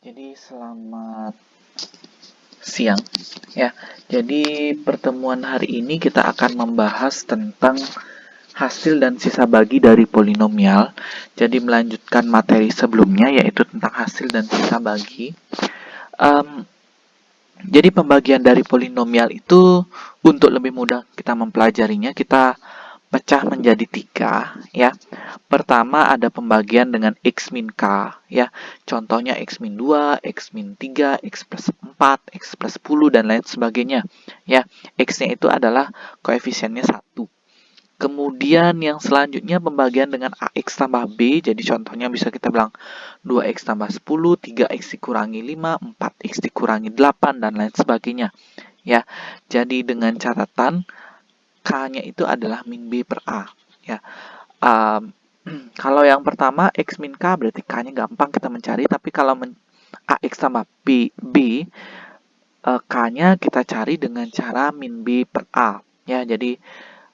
Jadi selamat siang ya. Jadi pertemuan hari ini kita akan membahas tentang hasil dan sisa bagi dari polinomial. Jadi melanjutkan materi sebelumnya yaitu tentang hasil dan sisa bagi. Em, jadi pembagian dari polinomial itu untuk lebih mudah kita mempelajarinya kita pecah menjadi 3 ya. Pertama ada pembagian dengan X min K ya. Contohnya X min 2, X min 3, X plus 4, X plus 10 dan lain sebagainya ya. X-nya itu adalah koefisiennya 1. Kemudian yang selanjutnya pembagian dengan AX tambah B. Jadi contohnya bisa kita bilang 2X tambah 10, 3X dikurangi 5, 4X dikurangi 8 dan lain sebagainya ya. Jadi dengan catatan K-nya itu adalah min B per A ya. Kalau yang pertama X min K berarti K-nya gampang kita mencari, tapi kalau AX tambah B, K-nya kita cari dengan cara min B per A ya. Jadi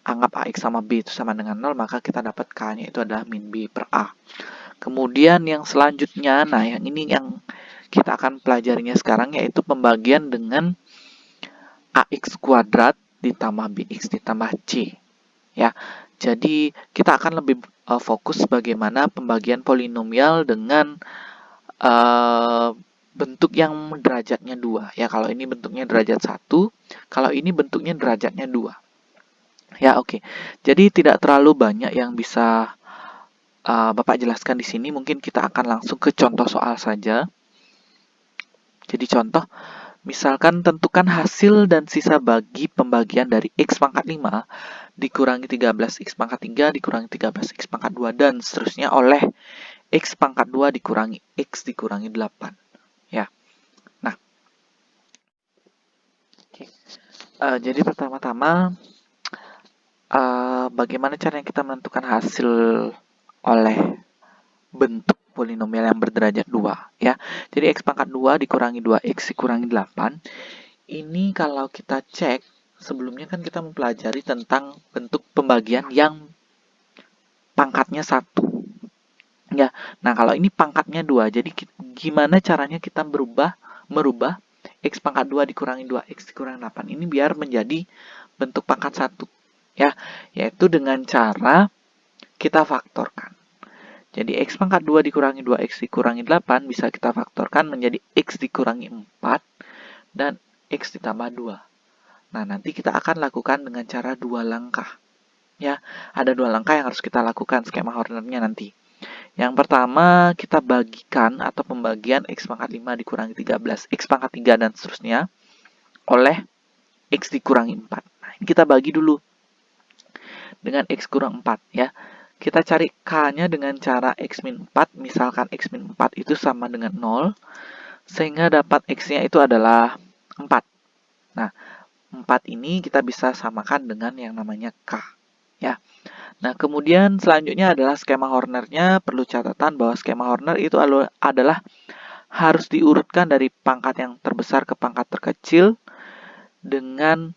anggap AX sama B itu sama dengan 0, maka kita dapat K-nya itu adalah min B per A. Kemudian yang selanjutnya, nah yang ini yang kita akan pelajarinya sekarang, yaitu pembagian dengan AX kuadrat ditambah BX ditambah C ya. Jadi kita akan lebih fokus bagaimana pembagian polinomial dengan bentuk yang derajatnya 2 ya. Kalau ini bentuknya derajat 1, kalau ini bentuknya derajatnya 2 ya. Oke. Jadi tidak terlalu banyak yang bisa Bapak jelaskan di sini. Mungkin kita akan langsung ke contoh soal saja. Jadi contoh, misalkan tentukan hasil dan sisa bagi pembagian dari X pangkat 5 dikurangi 13X pangkat 3 dikurangi 13X pangkat 2 dan seterusnya oleh X pangkat 2 dikurangi X dikurangi 8 ya. Nah, jadi pertama-tama bagaimana caranya kita menentukan hasil oleh bentuk polinomial yang berderajat 2 ya. Jadi X pangkat 2 dikurangi 2X dikurangi 8. Ini kalau kita cek, sebelumnya kan kita mempelajari tentang bentuk pembagian yang pangkatnya 1 ya. Nah, kalau ini pangkatnya 2, jadi gimana caranya kita merubah X pangkat 2 dikurangi 2X dikurangi 8 ini biar menjadi bentuk pangkat 1 ya, yaitu dengan cara kita faktorkan. Jadi X pangkat 2 dikurangi 2X dikurangi 8 bisa kita faktorkan menjadi X dikurangi 4 dan X ditambah 2. Nah, nanti kita akan lakukan dengan cara 2 langkah ya. Ada 2 langkah yang harus kita lakukan skema Hornernya nanti. Yang pertama, kita bagikan atau pembagian X pangkat 5 dikurangi 13, X pangkat 3 dan seterusnya oleh X dikurangi 4. Nah, ini kita bagi dulu dengan X kurang 4 ya. Kita cari K-nya dengan cara X min 4, misalkan X min 4 itu sama dengan 0, sehingga dapat X-nya itu adalah 4. Nah, 4 ini kita bisa samakan dengan yang namanya K ya. Nah, kemudian selanjutnya adalah skema Hornernya. Perlu catatan bahwa skema Horner itu adalah harus diurutkan dari pangkat yang terbesar ke pangkat terkecil dengan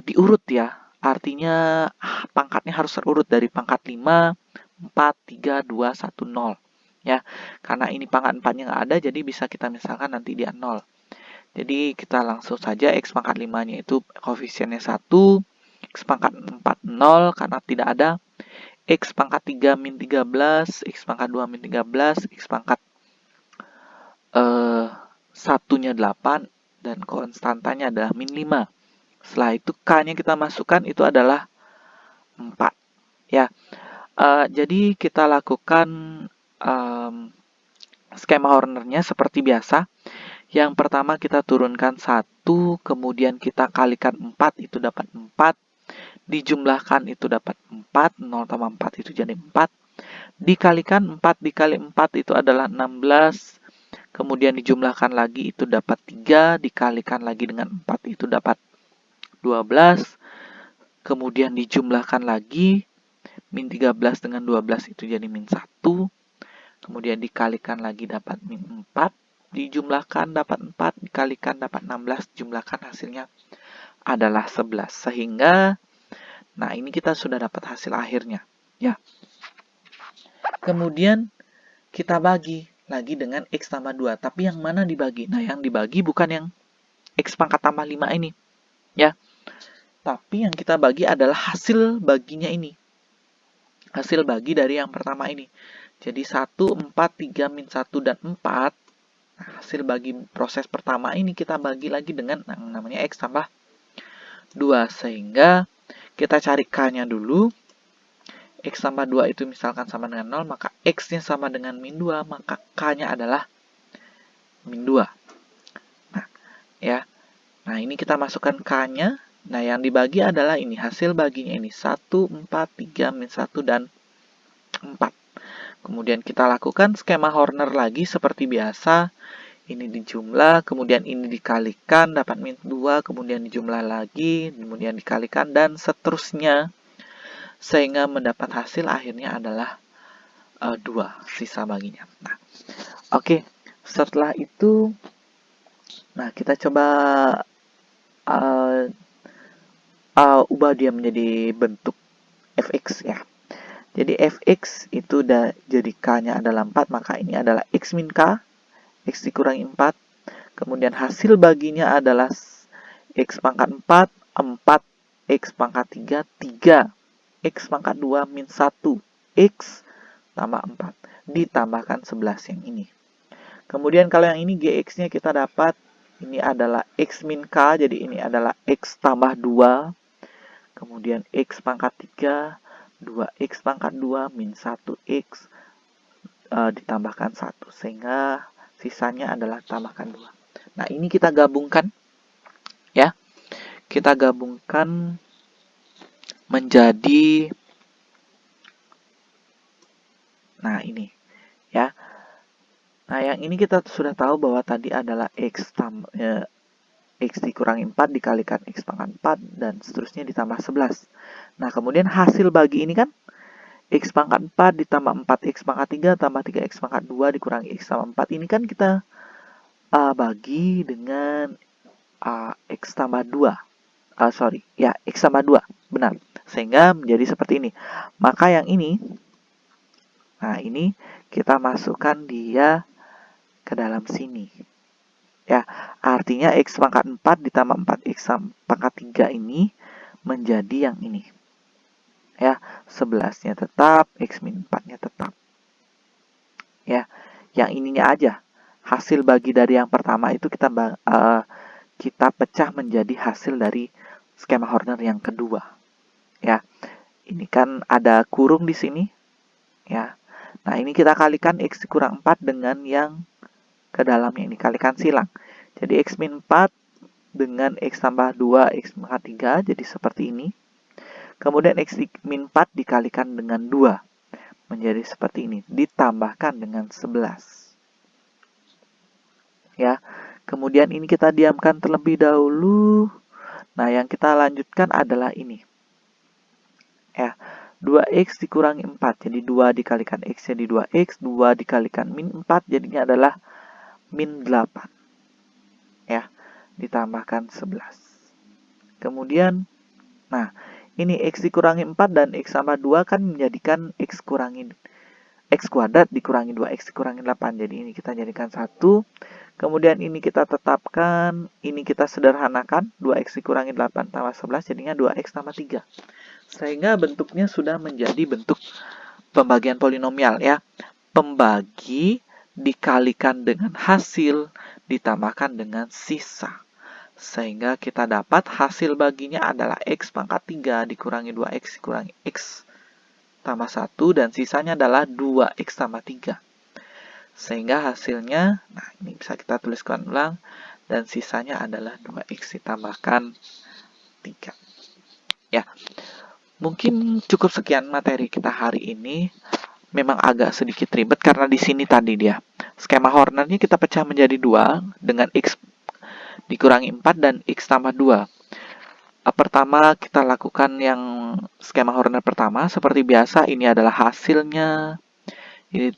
diurut ya. Artinya pangkatnya harus terurut dari pangkat 5, 4, 3, 2, 1, 0 ya. Karena ini pangkat 4-nya nggak ada, jadi bisa kita misalkan nanti dia 0. Jadi kita langsung saja X pangkat 5-nya itu koefisiennya 1, X pangkat 4 0 karena tidak ada, X pangkat 3 min 13, X pangkat 2 min 13, X pangkat satunya 8 dan konstantanya adalah min 5. Setelah itu K-nya kita masukkan itu adalah 4 ya. Jadi kita lakukan skema Hornernya seperti biasa. Yang pertama kita turunkan 1, kemudian kita kalikan 4, itu dapat 4. Dijumlahkan itu dapat 4, 0 tambah 4 itu jadi 4. Dikalikan 4 dikali 4 itu adalah 16. Kemudian dijumlahkan lagi itu dapat 3, dikalikan lagi dengan 4 itu dapat 12. Kemudian dijumlahkan lagi, min 13 dengan 12 itu jadi min 1. Kemudian dikalikan lagi dapat min 4. Dijumlahkan dapat 4, dikalikan dapat 16, jumlahkan hasilnya adalah 11. Sehingga, nah ini kita sudah dapat hasil akhirnya. Ya. Kemudian kita bagi. lagi dengan X tambah 2. Tapi yang mana dibagi? Nah, yang dibagi bukan yang X pangkat tambah 5 ini. Ya. Tapi yang kita bagi adalah hasil baginya ini. Hasil bagi dari yang pertama ini. Jadi 1, 4, 3, min 1, dan 4. Nah, hasil bagi proses pertama ini kita bagi lagi dengan yang namanya X tambah 2. Sehingga kita cari K-nya dulu. X tambah 2 itu misalkan sama dengan 0, maka X-nya sama dengan min 2, maka K-nya adalah min 2. Nah, ya. Nah, ini kita masukkan K-nya. Nah, yang dibagi adalah ini. Hasil baginya ini. 1, 4, 3, min 1, dan 4. Kemudian kita lakukan skema Horner lagi seperti biasa. Ini dijumlah, kemudian ini dikalikan, dapat min 2, kemudian dijumlah lagi, kemudian dikalikan, dan seterusnya. Sehingga mendapat hasil akhirnya adalah 2, sisa baginya. Nah, oke. Setelah itu, nah kita coba ubah dia menjadi bentuk fx ya. Jadi fx itu udah jadi k-nya adalah 4, maka ini adalah x min k, x dikurangi 4. Kemudian hasil baginya adalah x pangkat 4, 4, x pangkat 3, 3. X pangkat 2 min 1, X tambah 4. Ditambahkan 11 yang ini. Kemudian kalau yang ini GX-nya kita dapat, ini adalah X min K, jadi ini adalah X tambah 2. Kemudian X pangkat 3, 2X pangkat 2 min 1X ditambahkan 1. Sehingga sisanya adalah tambahkan 2. Nah, ini kita gabungkan. Ya, kita gabungkan menjadi, nah ini ya. Nah, yang ini kita sudah tahu bahwa tadi adalah X dikurangi 4 dikalikan X pangkat 4 dan seterusnya ditambah 11. Nah, kemudian hasil bagi ini kan X pangkat 4 ditambah 4X pangkat 3 tambah 3X pangkat 2 dikurangi X tambah 4. Ini kan kita bagi dengan X tambah 2. X tambah 2. Benar. Sehingga menjadi seperti ini. Maka yang ini, nah ini kita masukkan dia ke dalam sini. Ya, artinya X pangkat 4 ditambah 4X pangkat 3 ini menjadi yang ini. Ya, 11-nya tetap, X min 4-nya tetap. Ya, yang ininya aja. Hasil bagi dari yang pertama itu kita pecah menjadi hasil dari skema Horner yang kedua. Ya, ini kan ada kurung di sini. Ya, nah ini kita kalikan X dikurang 4 dengan yang ke dalamnya ini, kalikan silang. Jadi X min 4 dengan X tambah 2, X pangkat 3, jadi seperti ini. Kemudian X min 4 dikalikan dengan 2, menjadi seperti ini, ditambahkan dengan 11. Ya, kemudian ini kita diamkan terlebih dahulu. Nah, yang kita lanjutkan adalah ini. Ya, 2X dikurangi 4, jadi 2 dikalikan X jadi 2X, 2 dikalikan min 4, jadinya adalah min 8. Ya, ditambahkan 11. Kemudian, nah, ini X dikurangi 4 dan X tambah 2 kan menjadikan X kuadrat dikurangi 2X dikurangi 8. Jadi ini kita jadikan 1. Kemudian ini kita tetapkan, ini kita sederhanakan, 2X dikurangi 8 tambah 11 jadinya 2X tambah 3. Sehingga bentuknya sudah menjadi bentuk pembagian polinomial ya. Pembagi dikalikan dengan hasil ditambahkan dengan sisa. Sehingga kita dapat hasil baginya adalah X pangkat 3 dikurangi 2X dikurangi X tambah 1 dan sisanya adalah 2X tambah 3. Sehingga hasilnya, nah ini bisa kita tuliskan ulang, dan sisanya adalah 2X ditambahkan 3. Ya, mungkin cukup sekian materi kita hari ini. Memang agak sedikit ribet karena di sini tadi dia. Skema Hornernya kita pecah menjadi 2 dengan X dikurangi 4 dan X tambah 2. Pertama kita lakukan yang skema Horner pertama. Seperti biasa ini adalah hasilnya. Ini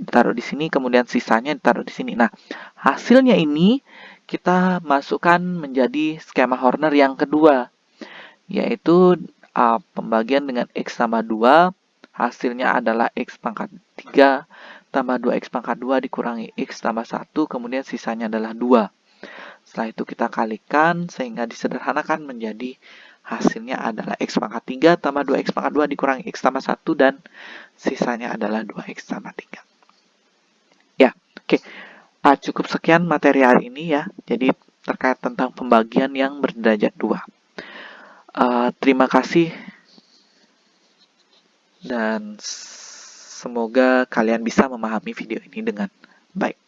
ditaruh di sini, kemudian sisanya ditaruh di sini. Nah, hasilnya ini kita masukkan menjadi skema Horner yang kedua, yaitu pembagian dengan X tambah 2, hasilnya adalah X pangkat 3, tambah 2x pangkat 2 dikurangi x tambah 1, kemudian sisanya adalah 2. Setelah itu kita kalikan sehingga disederhanakan menjadi hasilnya adalah x pangkat 3 tambah 2x pangkat 2 dikurangi x tambah 1 dan sisanya adalah 2x tambah 3. Ya, oke. Cukup sekian materi hari ini ya. Jadi terkait tentang pembagian yang berderajat 2. Terima kasih dan semoga kalian bisa memahami video ini dengan baik.